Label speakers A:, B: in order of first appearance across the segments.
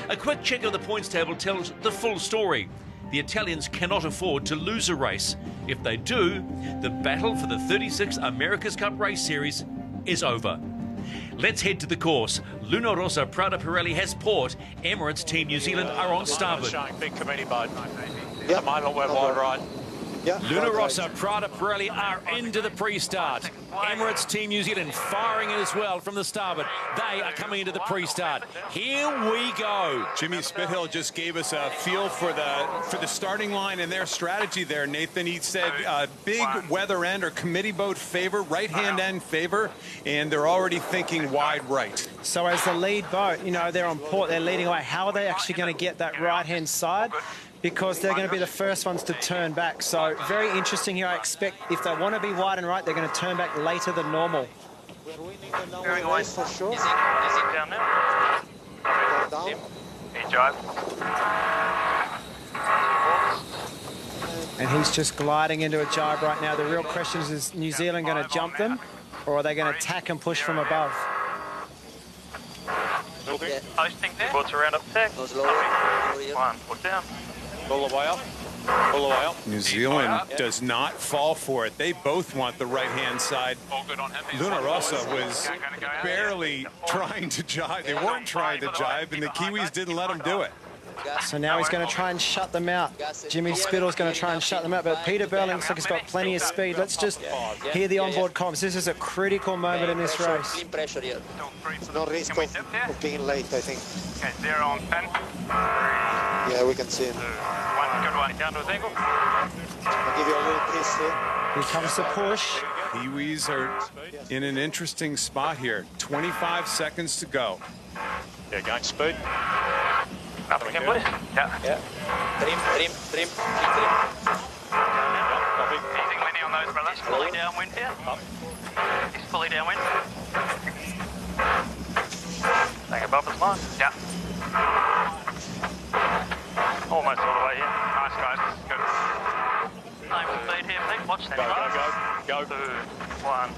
A: A quick check of the points table tells the full story. The Italians cannot afford to lose a race. If they do, the battle for the 36th America's Cup Race Series is over. Let's head to the course. Luna Rossa Prada Pirelli has port. Emirates Team New Zealand are on starboard.
B: Showing big committee boat.
C: Yeah.
B: At the moment we're wide right.
C: Yeah,
A: Luna
C: right,
A: Rossa
C: right.
A: Prada Pirelli are into the pre-start. Emirates Team New Zealand firing in as well from the starboard. They are coming into the pre-start. Here we go.
D: Jimmy Spithill just gave us a feel for the starting line and their strategy there, Nathan. He said big weather end or committee boat favor, right-hand end favor, and they're already thinking wide right.
E: So as the lead boat, you know, they're on port, they're leading away. How are they actually going to get that right-hand side? Because they're going to be the first ones to turn back. So very interesting here. I expect if they want to be wide and right, they're going to turn back later than normal.
C: We're winning the number race for sure.
B: Is it down there?
C: Down.
B: He drive.
E: And he's just gliding into a jibe right now. The real question is New Zealand going to jump them, or are they going to tack and push from above?
B: Yeah. Posting there. Boats around up deck.
C: Goes lower.
B: One, put down. Pull the way up. Pull the way up.
D: New Zealand does not fall for it. They both want the right-hand side.
B: All good on him.
D: Luna Rossa was barely trying to jibe. They weren't trying to jibe, and the Kiwis didn't let them do it.
E: So now he's going to try and shut them out. Jimmy Spittle's going to try and shut them out, but Peter Burling looks like he's got plenty of speed. Let's just hear the onboard comms. This is a critical moment in this race.
C: Clean pressure here. No risk of being late, I think.
B: Okay, 0 on 10.
C: Yeah, we can see him.
B: One, good one. Down to a single.
C: I'll give you a little piece here.
E: Here comes the push.
D: Kiwis are in an interesting spot here. 25 seconds to go.
B: Yeah, going speed. Up again, please. Yeah.
C: Trim. Keep trim.
B: Easing Lenny on those, brothers. Fully downwind here. He's fully downwind. Take a bumper's line. Yeah. Almost all the way here. Nice, guys. Good. Same speed here, Pete. Watch that. Go. 2, 1.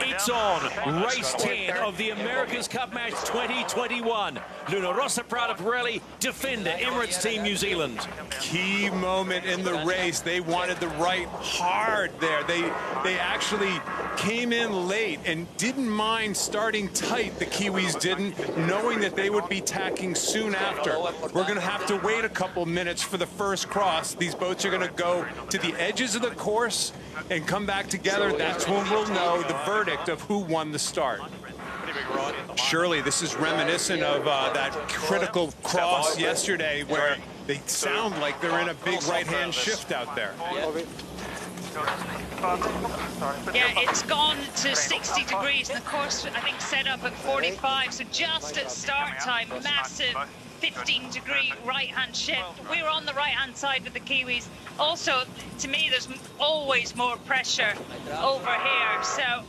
A: It's on. Race 10 of the America's Cup Match 2021. Luna Rossa Prada Pirelli, defender, Emirates Team New Zealand.
D: Key moment in the race. They wanted the right hard there. They actually came in late and didn't mind starting tight. The Kiwis didn't, knowing that they would be tacking soon after. We're going to have to wait a couple minutes for the first cross. These boats are going to go to the edges of the course and come back together. That's when we'll know the verdict of who won the start. Surely this is reminiscent of that critical cross yesterday where they sound like they're in a big right-hand shift out there.
F: Yeah, it's gone to 60 degrees, and the course, I think, set up at 45, so just at start time, massive 15-degree right-hand shift. We're on the right-hand side with the Kiwis. Also, to me, there's always more pressure over here, so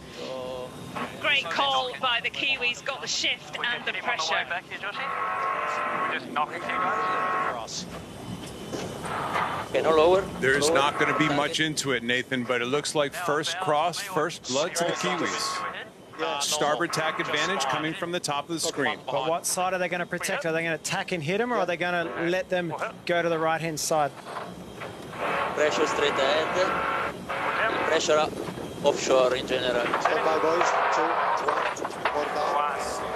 F: great call by the Kiwis, got the shift and the pressure.
B: Back here, Joshy. We're just knocking you guys.
C: Okay, no lower.
D: There's not going to be much into it, Nathan, but it looks like first cross, first blood to the Kiwis. Starboard tack advantage coming from the top of the screen.
E: But what side are they going to protect? Are they going to tack and hit them, or are they going to let them go to the right-hand side?
C: Pressure straight ahead. Pressure up. Offshore in general. Stand by, boys. 2, 1,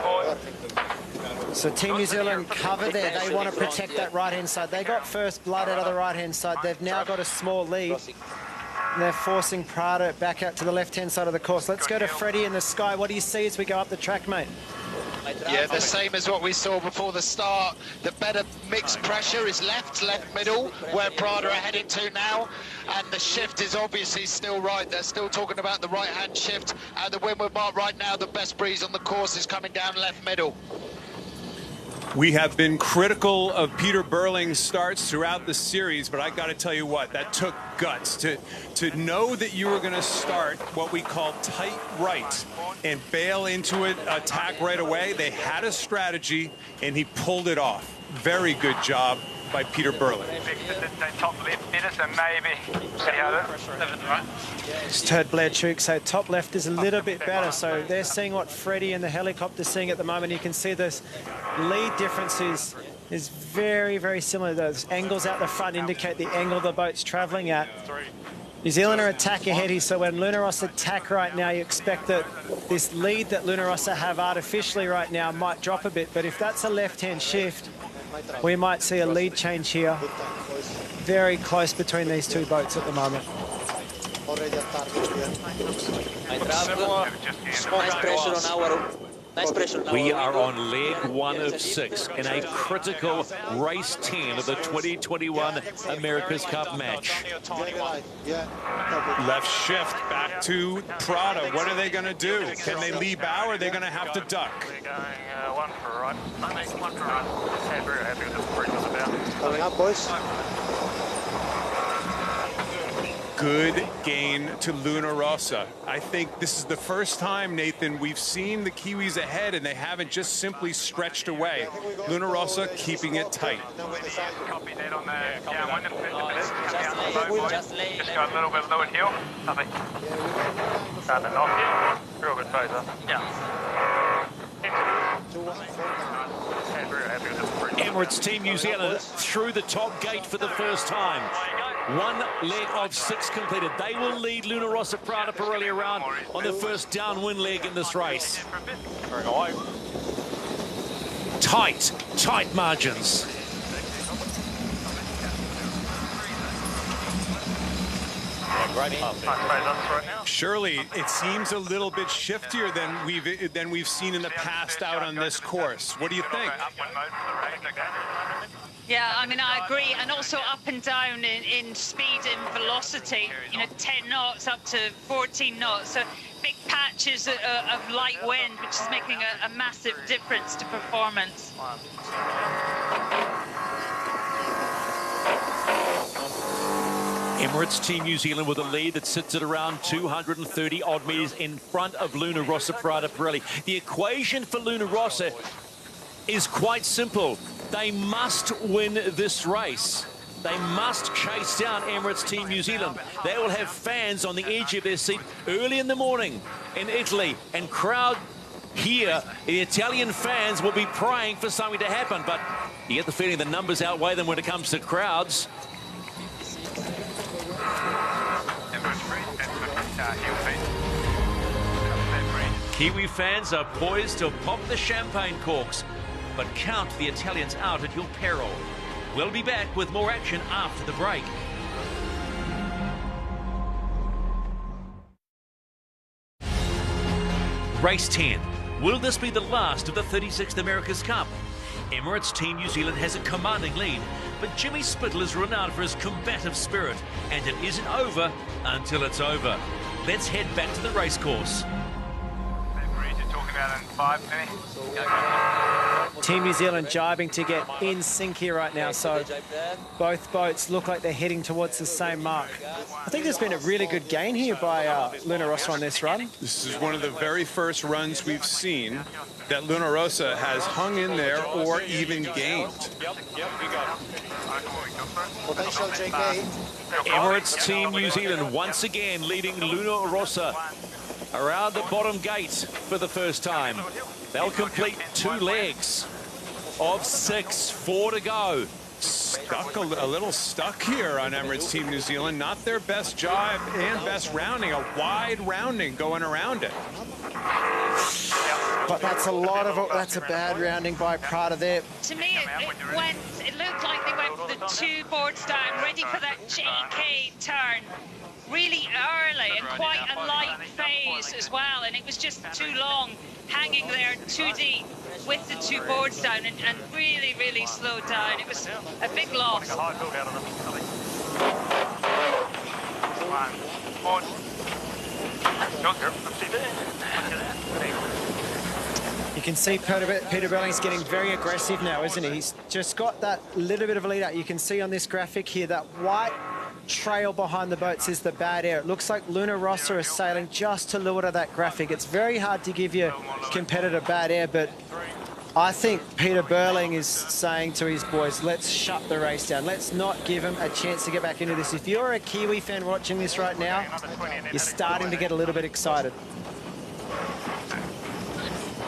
C: 4 down. Perfect.
E: So Team New Zealand cover there. They want to protect that right-hand side. They got first blood out of the right-hand side. They've now got a small lead. And they're forcing Prada back out to the left-hand side of the course. Let's go to Freddie in the sky. What do you see as we go up the track, mate?
G: Yeah, the same as what we saw before the start. The better mixed pressure is left middle, where Prada are heading to now. And the shift is obviously still right. They're still talking about the right-hand shift. And the windward mark right now, the best breeze on the course is coming down left middle.
D: We have been critical of Peter Burling's starts throughout the series, but I got to tell you what, that took guts to know that you were going to start what we call tight right and bail into it, attack right away. They had a strategy, and he pulled it off. Very good job by Peter Burling.
E: Just heard Blair Chuk say top left is a little bit better, so they're seeing what Freddie and the helicopter's seeing at the moment. You can see this lead difference is is very, very similar. Those angles out the front indicate the angle the boat's travelling at. New Zealand are attack ahead here, so when Luna Rossa attack right now, you expect that this lead that Luna Rossa have artificially right now might drop a bit, but if that's a left-hand shift, we might see a lead change here. Very close between these two boats at the moment.
C: Nice pressure on our... Nice pressure on
A: We
C: our
A: are on leg 1 of 6 in a critical race 10 of the 2021 America's Cup match.
D: Left shift back to Prada. What are they going to do? Can they leave bow or are they going to have to duck?
B: They're going one for a right. I think one for a right. Head very happy with this break was about.
H: Coming up, boys.
D: Good gain to Luna Rossa. I think this is the first time, Nathan, we've seen the Kiwis ahead and they haven't just simply stretched away. Luna Rossa keeping it tight.
B: Copy that on the downwind and just go a little bit lower heel. Copy. Starting off here. Real good phaser. Yeah.
A: Emirates Team New Zealand through the top gate for the first time. 1 leg of 6 completed. They will lead Luna Rossa Prada Pirelli around on the first downwind leg in this race. Tight margins.
D: Surely it seems a little bit shiftier than we've seen in the past out on this course. What do you think?
F: Yeah, I mean, I agree. And also up and down in speed and velocity, you know, 10 knots up to 14 knots. So big patches of light wind, which is making a massive difference to performance.
A: Emirates Team New Zealand with a lead that sits at around 230 odd metres in front of Luna Rossa Prada Pirelli. The equation for Luna Rossa is quite simple. They must win this race. They must chase down Emirates Team New Zealand. They will have fans on the edge of their seat early in the morning in Italy, and crowd here, the Italian fans will be praying for something to happen, but you get the feeling the numbers outweigh them when it comes to crowds. Kiwi fans are poised to pop the champagne corks, but count the Italians out at your peril. We'll be back with more action after the break. Race 10. Will this be the last of the 36th America's Cup? Emirates Team New Zealand has a commanding lead, but Jimmy Spittle is renowned for his combative spirit, and it isn't over until it's over. Let's head back to the racecourse.
E: Team New Zealand jibing to get in sync here right now, so both boats look like they're heading towards the same mark. I think there's been a really good gain here by Luna Rossa on this run.
D: This is one of the very first runs we've seen that Luna Rossa has hung in there or even gained.
A: Emirates Team New Zealand once again leading Luna Rossa around the bottom gate for the first time. They'll complete 2 legs of 6, 4 to go.
D: Stuck a little stuck here on Emirates Team New Zealand. Not their best jibe and best rounding. A wide rounding going around it.
E: But that's a lot of it. That's a bad rounding by Prada there.
F: To me, it looked like they went for the 2 boards down, ready for that JK turn. Really early and quite a light phase as well, and it was just too long hanging there too deep with the 2 boards down and really, really slowed down. It was a big loss.
E: You can see Peter Belling's getting very aggressive now, isn't he? He's just got that little bit of a lead out. You can see on this graphic here that white trail behind the boats is the bad air. It looks like Luna Rossa is sailing just to leeward of that graphic. It's very hard to give your competitor bad air, but I think Peter Burling is saying to his boys, let's shut the race down. Let's not give him a chance to get back into this. If you're a Kiwi fan watching this right now, you're starting to get a little bit excited.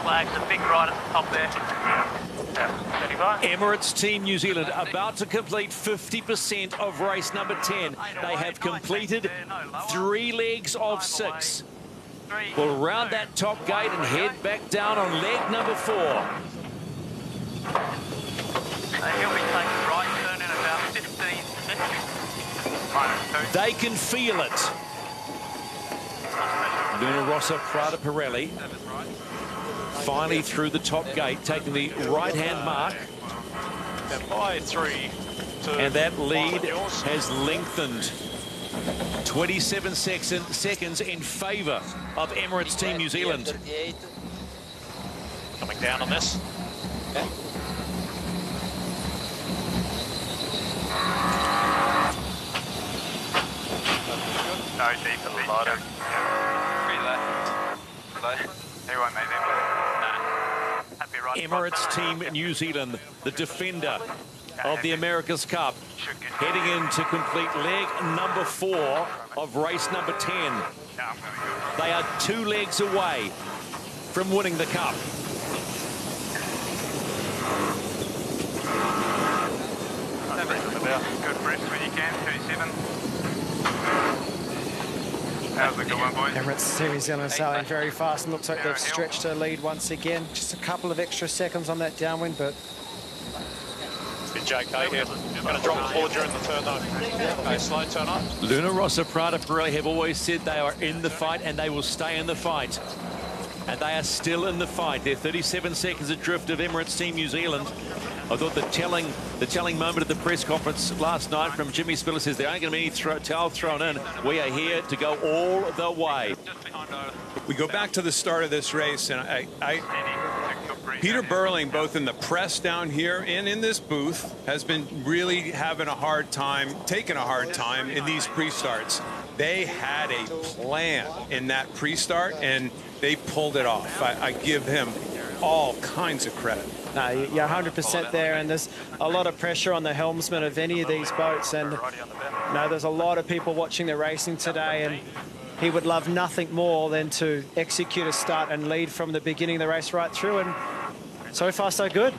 B: Flags a big right at the top there.
A: Emirates Team New Zealand about to complete 50% of race number 10. They have completed 3 legs of 6. We'll round that top gate and head back down on leg number 4.
B: He'll be taking right turn in about 15 seconds.
A: They can feel it. Luna Rossa, Prada Pirelli, finally through the top gate, taking the right-hand mark. And that lead has lengthened 27 seconds in favour of Emirates Team New Zealand.
H: Coming down on this.
B: No deep at least. He won't make them.
A: Emirates Team New Zealand, the defender of the America's Cup, heading in to complete leg number 4 of race number 10. They are 2 legs away from winning the Cup.
B: Good breath when you can, 37. That was a good one, boys.
E: Emirates Team New Zealand sailing very fast, and looks like they've stretched their lead once again. Just a couple of extra seconds on that downwind, but...
H: It's been JK here. Going to drop the floor during the turn, though. Okay, slow turn up.
A: Luna Rossa, Prada Pirelli have always said they are in the fight, and they will stay in the fight. And they are still in the fight. They're 37 seconds adrift of Emirates Team New Zealand. I thought the telling moment at the press conference last night from Jimmy Spiller says there ain't going to be any towel thrown in. We are here to go all the way.
D: We go back to the start of this race, and Peter Burling, both in the press down here and in this booth, has been really having a hard time, taking a hard time in these pre-starts. They had a plan in that pre-start, and they pulled it off. I give him all kinds of credit.
E: No, you're 100% there, and there's a lot of pressure on the helmsman of any of these boats, and no, there's a lot of people watching the racing today, and he would love nothing more than to execute a start and lead from the beginning of the race right through, and so far so good.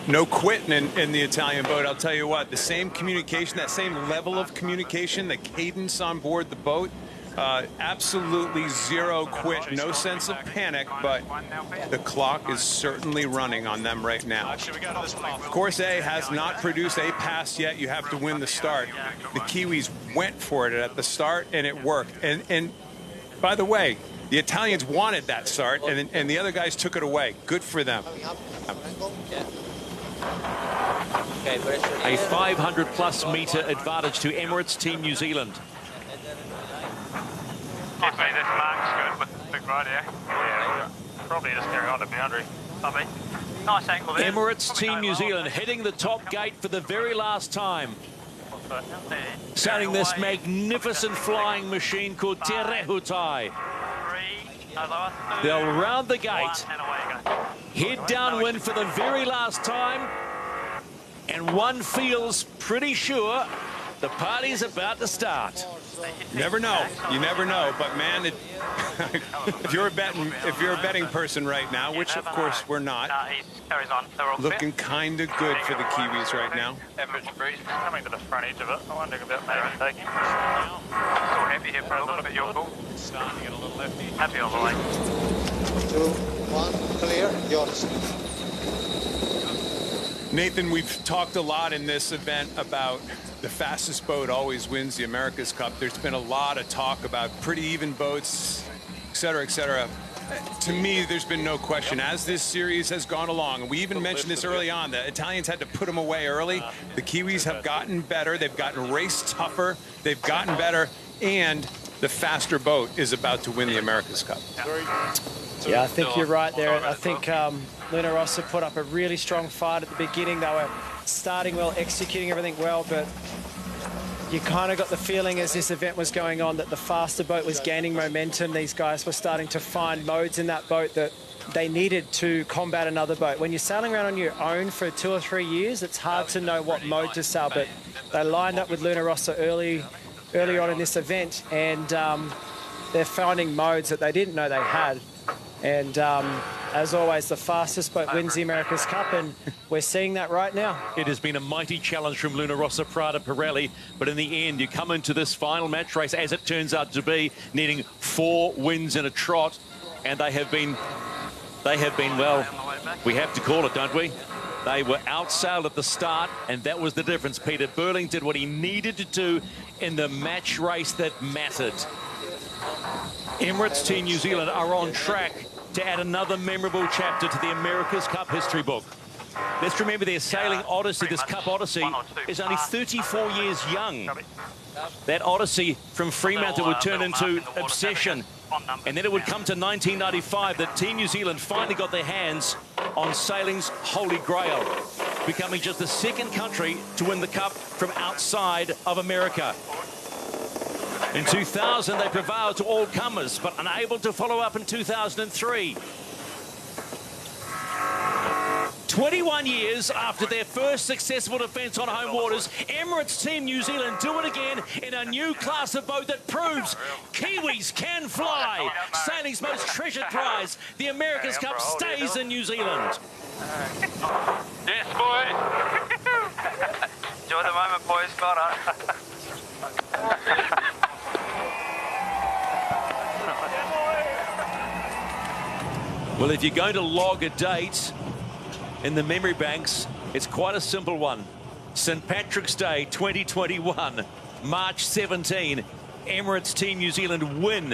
D: No quitting in the Italian boat. I'll tell you what, the same communication, that same level of communication, the cadence on board the boat, absolutely zero quit, no sense of panic, but the clock is certainly running on them right now. Course A has not produced a pass yet. You have to win the start. The Kiwis went for it at the start, and it worked. And by the way, the Italians wanted that start, and the other guys took it away. Good for them.
A: A 500-plus metre advantage to Emirates Team New Zealand.
B: Definitely this mark's good with the big right here. Yeah, probably just carrying on the boundary. Nice angle there.
A: Emirates Team New Zealand heading the top gate for the very last time. Sailing this magnificent flying machine called Te Rehutai. They'll round the gate, head downwind for the very last time, and one feels pretty sure the party's about to start.
D: You never know. You never know. But man, if you're a betting person right now, which of course we're not, looking kind of good for the Kiwis right now.
B: Average breeze coming to the front edge of it. I wonder about maybe taking. Still happy here for a little bit. Your call.
H: Starting it a little lefty.
B: Happy all the way.
C: 2, 1, clear. Yours.
D: Nathan, we've talked a lot in this event about the fastest boat always wins the America's Cup. There's been a lot of talk about pretty even boats, et cetera, et cetera. To me, there's been no question. As this series has gone along, and we even mentioned this early on, the Italians had to put them away early. The Kiwis have gotten better. They've gotten race tougher. They've gotten better. And the faster boat is about to win the America's Cup.
E: Yeah, I think you're right there. I think Luna Rossa put up a really strong fight at the beginning. They were starting well, executing everything well, but you kind of got the feeling as this event was going on that the faster boat was gaining momentum. These guys were starting to find modes in that boat that they needed to combat another boat. When you're sailing around on your own for 2 or 3 years, it's hard to know what mode to sail, but they lined up with Luna Rossa early on in this event, and they're finding modes that they didn't know they had. And as always, the fastest boat wins the America's Cup, and we're seeing that right now.
A: It has been a mighty challenge from Luna Rossa, Prada, Pirelli, but in the end, you come into this final match race, as it turns out to be, needing 4 wins in a trot, and they have been, well, we have to call it, don't we? They were outsailed at the start, and that was the difference. Peter Burling did what he needed to do in the match race that mattered. Emirates Team New Zealand are on track to add another memorable chapter to the America's Cup history book. Let's remember their sailing odyssey, this Cup Odyssey, is only 34 years young. That Odyssey from Fremantle would turn into Obsession. And then it would come to 1995 that Team New Zealand finally got their hands on sailing's holy grail, becoming just the 2nd country to win the Cup from outside of America. In 2000, they prevailed to all comers, but unable to follow up in 2003. 21 years after their first successful defence on home waters, Emirates Team New Zealand do it again in a new class of boat that proves Kiwis can fly. Sailing's most treasured prize, the America's Cup, stays in New Zealand.
B: Yes, boy. Enjoy the moment, boys. Got it.
A: Well, if you're going to log a date in the memory banks, it's quite a simple one. St. Patrick's Day 2021, March 17, Emirates Team New Zealand win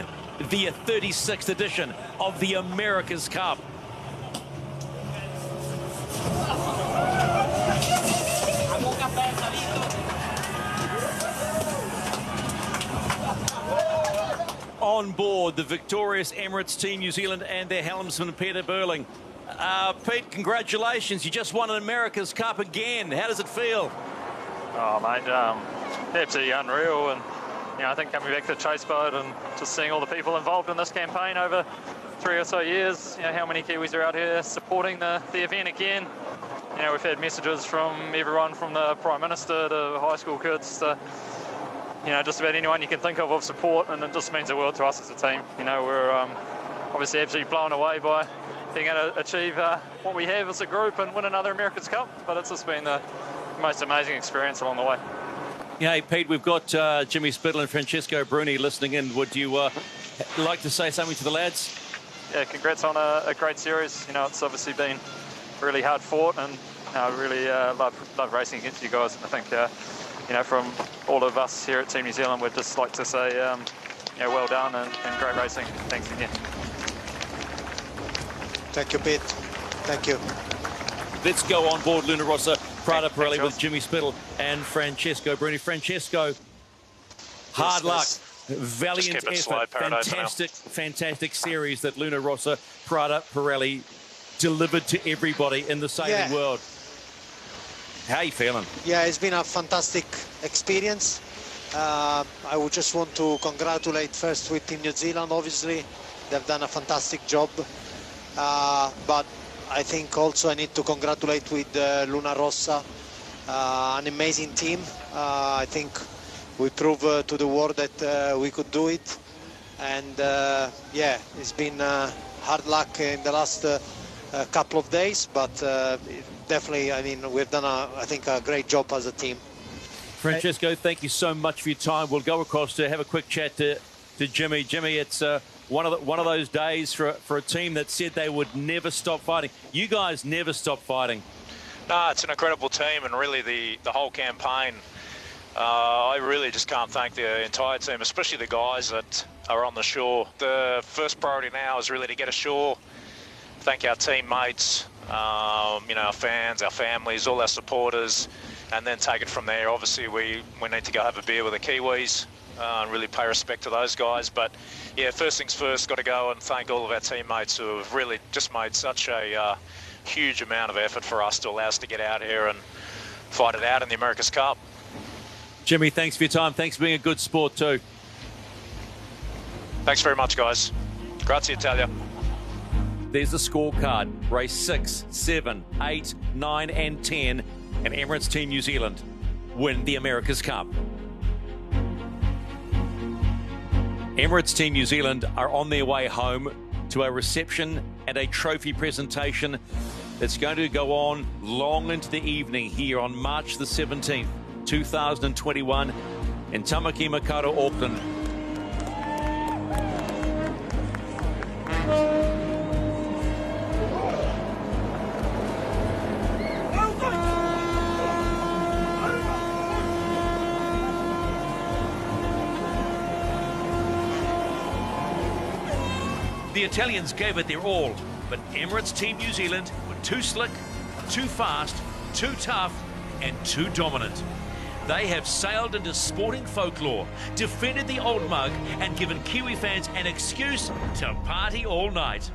A: the 36th edition of the America's Cup. On board the victorious Emirates Team New Zealand and their helmsman Peter Burling. Pete, congratulations. You just won an America's Cup again. How does it feel?
B: Oh, mate, absolutely unreal. And, you know, I think coming back to the chase boat and just seeing all the people involved in this campaign over 3 or so years, you know, how many Kiwis are out here supporting the event again. You know, we've had messages from everyone from the Prime Minister to high school kids to, you know, just about anyone you can think of support, and it just means the world to us as a team. You know, we're obviously absolutely blown away by being able to achieve what we have as a group and win another America's Cup, but it's just been the most amazing experience along the way.
A: Yeah, hey, Pete, we've got Jimmy Spittle and Francesco Bruni listening in. Would you like to say something to the lads?
B: Yeah, congrats on a great series. You know, it's obviously been really hard fought, and I really love racing against you guys. I think, you know, from all of us here at Team New Zealand, we'd just like to say, you know, well done and great racing. Thanks again.
I: Thank you, Pete. Thank you.
A: Let's go on board Luna Rossa, Prada Pirelli with Jimmy Spittle and Francesco Bruni. Francesco, hard luck, valiant effort, fantastic series that Luna Rossa, Prada Pirelli delivered to everybody in the sailing world. How are you feeling?
I: Yeah, it's been a fantastic experience. I would just want to congratulate first with Team New Zealand. Obviously, they've done a fantastic job. But I think also I need to congratulate with Luna Rossa, an amazing team. I think we proved to the world that we could do it. And yeah, it's been hard luck in the last couple of days, but definitely, I mean, we've done, I think, a great job as a team.
A: Francesco, thank you so much for your time. We'll go across to have a quick chat to Jimmy. Jimmy, it's one of those days for a team that said they would never stop fighting. You guys never stop fighting.
H: No, it's an incredible team, and really the whole campaign. I really just can't thank the entire team, especially the guys that are on the shore. The first priority now is really to get ashore, thank our teammates, you know, our fans, our families, all our supporters, and then take it from there. Obviously, we need to go have a beer with the Kiwis and really pay respect to those guys. But yeah, first things first, got to go and thank all of our teammates who have really just made such a huge amount of effort for us to allow us to get out here and fight it out in the America's Cup.
A: Jimmy, thanks for your time. Thanks for being a good sport too.
H: Thanks very much, guys. Grazie, Italia.
A: There's the scorecard. Race 6, 7, 8, 9 and 10. And Emirates Team New Zealand win the America's Cup. Emirates Team New Zealand are on their way home to a reception and a trophy presentation that's going to go on long into the evening here on March the 17th, 2021 in Tamaki Makaurau, Auckland. The Italians gave it their all, but Emirates Team New Zealand were too slick, too fast, too tough, and too dominant. They have sailed into sporting folklore, defended the old mug, and given Kiwi fans an excuse to party all night.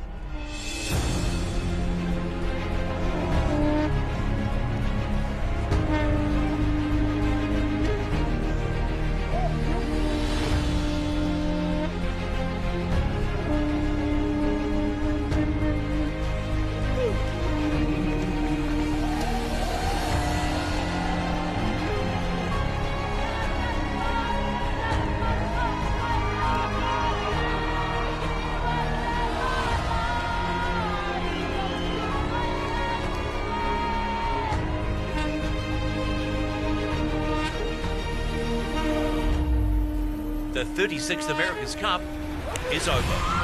A: The 36th America's Cup is over.